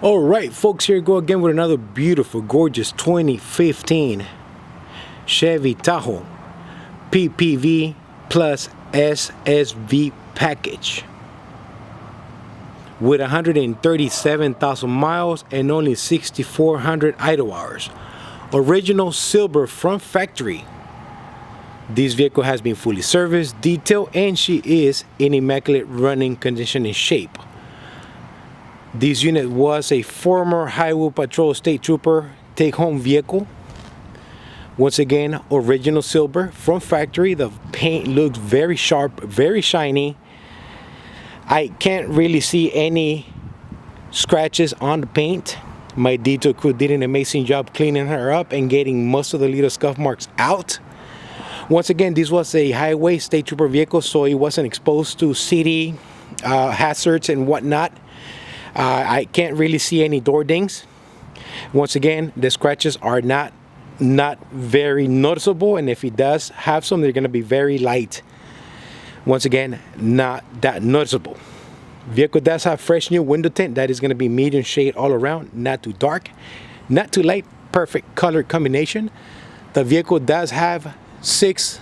All right, folks, here we go again with another beautiful, gorgeous 2015 Chevy Tahoe PPV plus SSV package with 137,000 miles and only 6,400 idle hours. Original silver from factory. This vehicle has been fully serviced, detailed, and she is in immaculate running condition and shape. This unit was a former Highway Patrol State Trooper take-home vehicle. Once again, original silver from factory. The paint looks very sharp, very shiny. I can't really see any scratches on the paint. My detail crew did an amazing job cleaning her up and getting most of the little scuff marks out. Once again, this was a highway state trooper vehicle, so it wasn't exposed to city hazards and whatnot. I can't really see any door dings. Once again, the scratches are not very noticeable, and if it does have some, they're going to be very light. Once again, not that noticeable. Vehicle does have fresh new window tint that is going to be medium shade all around, not too dark, not too light, perfect color combination. The vehicle does have 6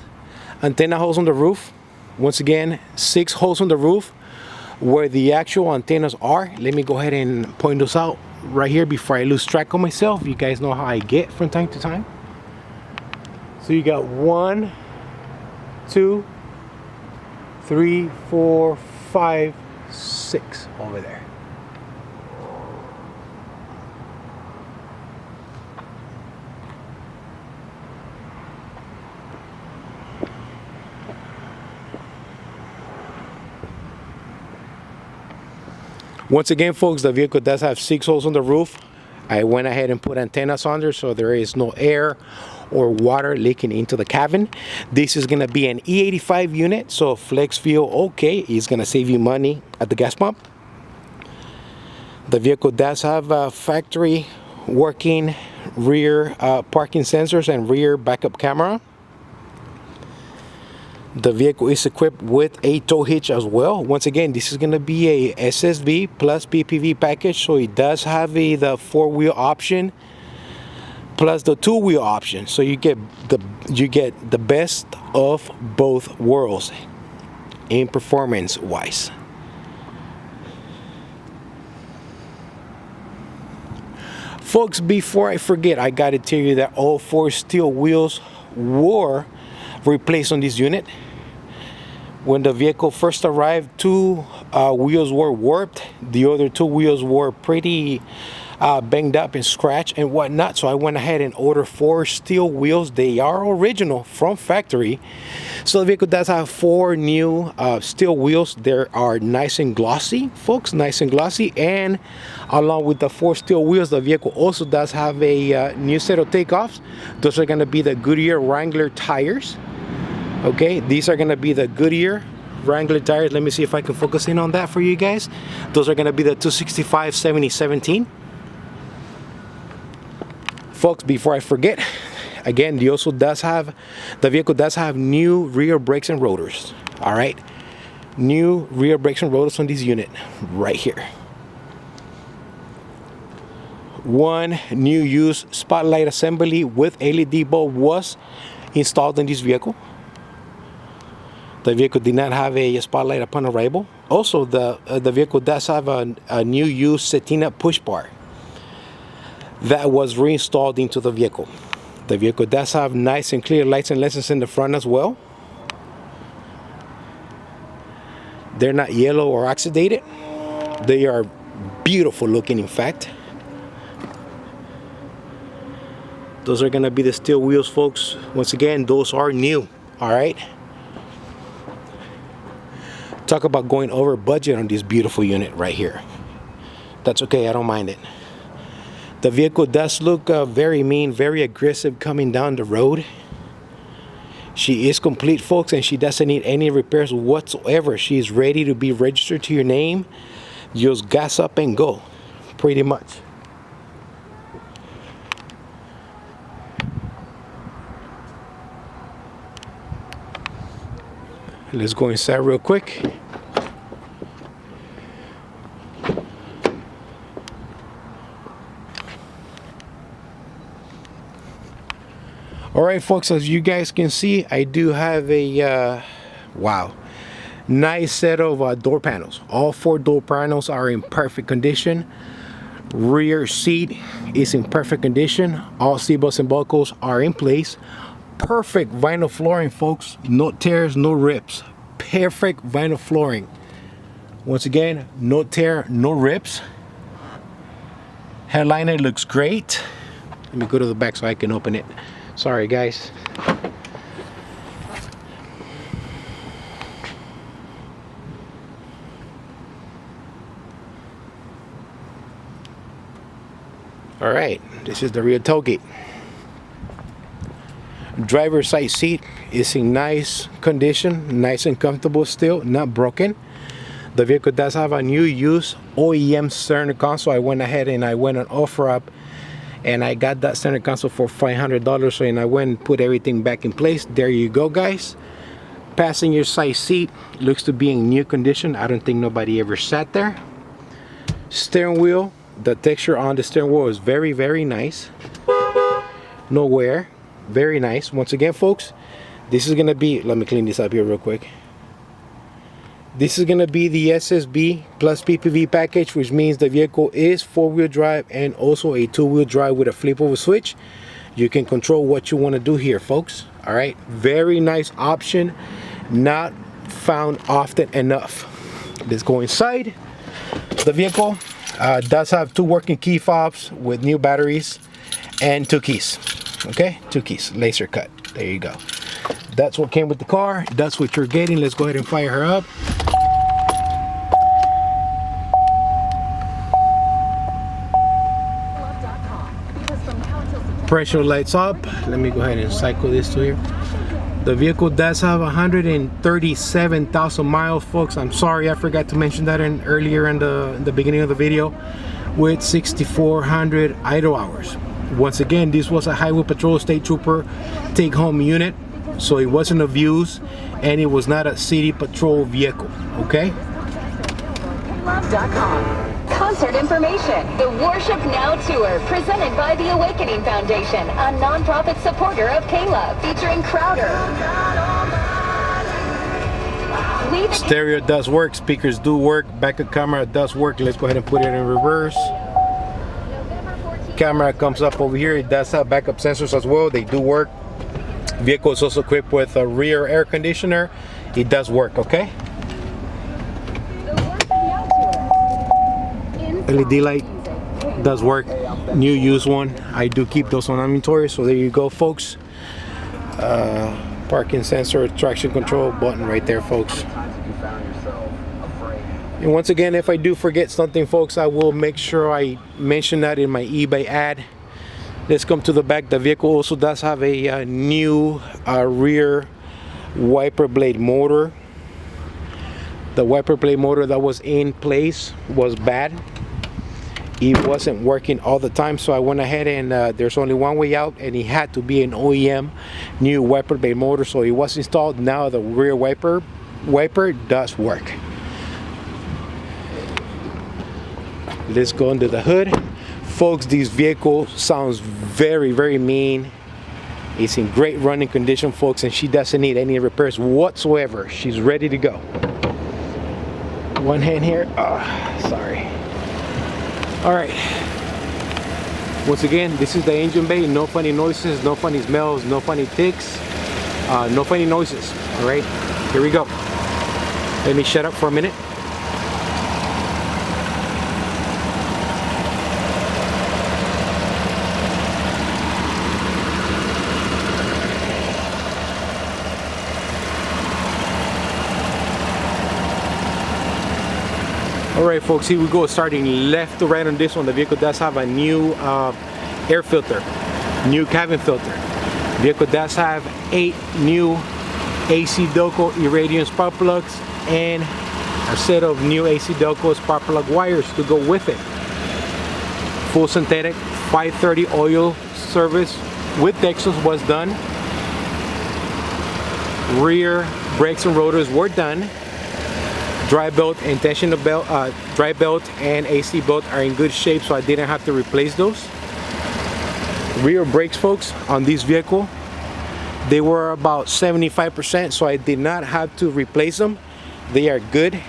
antenna holes on the roof. Once again, 6 holes on the roof where the actual antennas are. Let me go ahead and point those out right here before I lose track of myself. You guys know how I get from time to time. So you got 1, 2, 3, 4, 5, 6 over there. Once again, folks, the vehicle does have 6 holes on the roof. I went ahead and put antennas on there so there is no air or water leaking into the cabin. This is going to be an E85 unit, so flex fuel okay. It's going to save you money at the gas pump. The vehicle does have factory working rear parking sensors and rear backup camera. The vehicle is equipped with a tow hitch as well. Once again, this is going to be a SSV plus PPV package, so it does have the 4-wheel option plus the 2-wheel option. So you get the best of both worlds in performance wise. Folks, before I forget, I got to tell you that all 4 steel wheels were replaced on this unit. When the vehicle first arrived, 2 wheels were warped. The other 2 wheels were pretty banged up and scratched and whatnot, so I went ahead and ordered 4 steel wheels. They are original from factory. So the vehicle does have 4 new steel wheels. They are nice and glossy, folks, nice and glossy. And along with the 4 steel wheels, the vehicle also does have a new set of takeoffs. Those are going to be the Goodyear Wrangler tires. Okay, these are going to be the Goodyear Wrangler tires. Let me see if I can focus in on that for you guys. Those are going to be the 265/70/17. Folks, before I forget, again, the vehicle does have new rear brakes and rotors. All right, new rear brakes and rotors on this unit right here. 1 new use spotlight assembly with LED bulb was installed in this vehicle. The vehicle did not have a spotlight upon arrival. Also, the vehicle does have a new use Setina push bar that was reinstalled into the vehicle. The vehicle does have nice and clear lights and lessons in the front as well. They're not yellow or oxidated. They are beautiful looking, in fact. Those are going to be the steel wheels, folks. Once again, those are new. All right. Talk about going over budget on this beautiful unit right here. That's okay, I don't mind it. The vehicle does look very mean, very aggressive coming down the road. She is complete, folks, and she doesn't need any repairs whatsoever. She is ready to be registered to your name. Just gas up and go, pretty much. Let's go inside real quick. All right, folks, as you guys can see, I do have a wow, nice set of door panels. All 4 door panels are in perfect condition. Rear seat is in perfect condition. All seat belts and buckles are in place. Perfect vinyl flooring, folks. No tears, no rips. Perfect vinyl flooring. Once again, no tear, no rips. Headliner looks great. Let me go to the back so I can open it. Sorry, guys. All right, this is the rear tailgate. Driver's side seat is in nice condition, nice and comfortable still, not broken. The vehicle does have a new use OEM center console. I went ahead and I went on OfferUp and I got that center console for $500. So, and I went and put everything back in place. There you go, guys. Passenger side seat looks to be in new condition. I don't think nobody ever sat there. Steering wheel, the texture on the steering wheel is very, very nice. No wear. Very nice. Once again, folks, this is gonna be, let me clean this up here real quick. This is gonna be the SSV plus PPV package, which means the vehicle is 4-wheel drive and also a 2-wheel drive with a flip over switch. You can control what you want to do here, folks. All right, very nice option, not found often enough. Let's go inside. The vehicle does have 2 working key fobs with new batteries and 2 keys. Okay, 2 keys, laser cut. There you go. That's what came with the car. That's what you're getting. Let's go ahead and fire her up. Pressure lights up. Let me go ahead and cycle this to here. The vehicle does have 137,000 miles, folks. I'm sorry, I forgot to mention that earlier in the beginning of the video, with 6,400 idle hours. Once again, this was a Highway Patrol State Trooper take-home unit, so it wasn't of use, and it was not a city patrol vehicle. Okay. Concert information. The Worship Now Tour, presented by the Awakening Foundation, a non-profit supporter of Caleb, featuring Crowder. Stereo does work, speakers do work, backup camera does work. Let's go ahead and put it in reverse. Camera comes up over here. It does have backup sensors as well. They do work. Vehicle is also equipped with a rear air conditioner. It does work, okay? LED light does work. New used one. I do keep those on inventory, so there you go, folks. Parking sensor, traction control button right there, folks. And once again, if I do forget something, folks, I will make sure I mention that in my eBay ad. Let's come to the back. The vehicle also does have a new rear wiper blade motor. The wiper blade motor that was in place was bad. It wasn't working all the time, so I went ahead and there's only one way out, and it had to be an OEM new wiper blade motor, so it was installed. Now the rear wiper does work. Let's go under the hood, folks. This vehicle sounds very, very mean. It's in great running condition, folks, and she doesn't need any repairs whatsoever. She's ready to go. One hand here. Sorry. All right, once again, this is the engine bay. No funny noises, no funny smells, no funny ticks, no funny noises. All right, here we go. Let me shut up for a minute. Alright, folks, here we go. Starting left to right on this one, the vehicle does have a new air filter, new cabin filter. The vehicle does have 8 new AC Delco Irradiant spark plugs and a set of new AC Delco spark plug wires to go with it. Full synthetic 530 oil service with Texas was done. Rear brakes and rotors were done. Dry belt and tensioner belt, dry belt and AC belt are in good shape, so I didn't have to replace those. Rear brakes, folks, on this vehicle They were about 75%, so I did not have to replace them. They are good.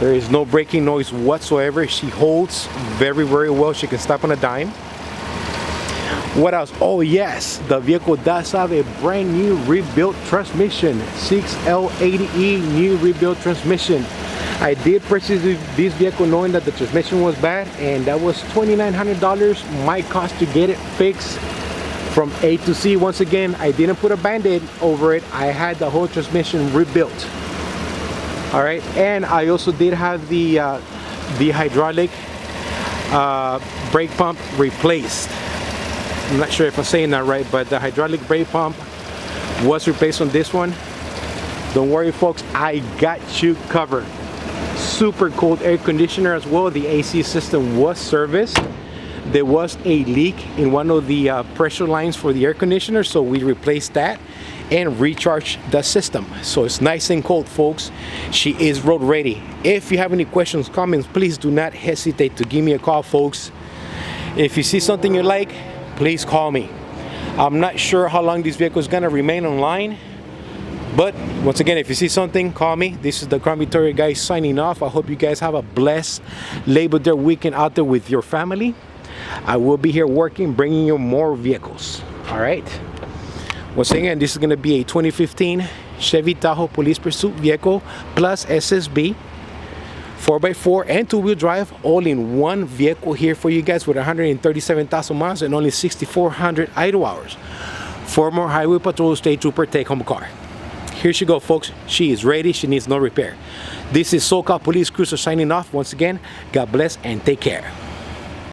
There is no braking noise whatsoever. She holds very, very well. She can stop on a dime. What else? Oh yes, the vehicle does have a brand new rebuilt transmission. 6L80E new rebuilt transmission. I did purchase this vehicle knowing that the transmission was bad, and that was $2,900 my cost to get it fixed from A to Z. Once again, I didn't put a band-aid over it. I had the whole transmission rebuilt. All right, and I also did have the hydraulic brake pump replaced. I'm not sure if I'm saying that right, but the hydraulic brake pump was replaced on this one. Don't worry folks, I got you covered. Super cold air conditioner as well. The AC system was serviced. There was a leak in one of the pressure lines for the air conditioner, so we replaced that and recharged the system. So it's nice and cold folks. She is road ready. If you have any questions, comments, please do not hesitate to give me a call folks. If you see something you like, please call me. I'm not sure how long this vehicle is gonna remain online, but once again, if you see something, call me. This is the Crown Victoria guy signing off. I hope you guys have a blessed Labor Day weekend out there with your family. I will be here working, bringing you more vehicles. All right. Once again, this is gonna be a 2015 Chevy Tahoe Police Pursuit vehicle plus SSV. 4x4 and 2-wheel drive, all in one vehicle here for you guys with 137,000 miles and only 6,400 idle hours. Former Highway Patrol State Trooper take-home car. Here she go, folks. She is ready. She needs no repair. This is SoCal Police Cruiser signing off. Once again, God bless and take care.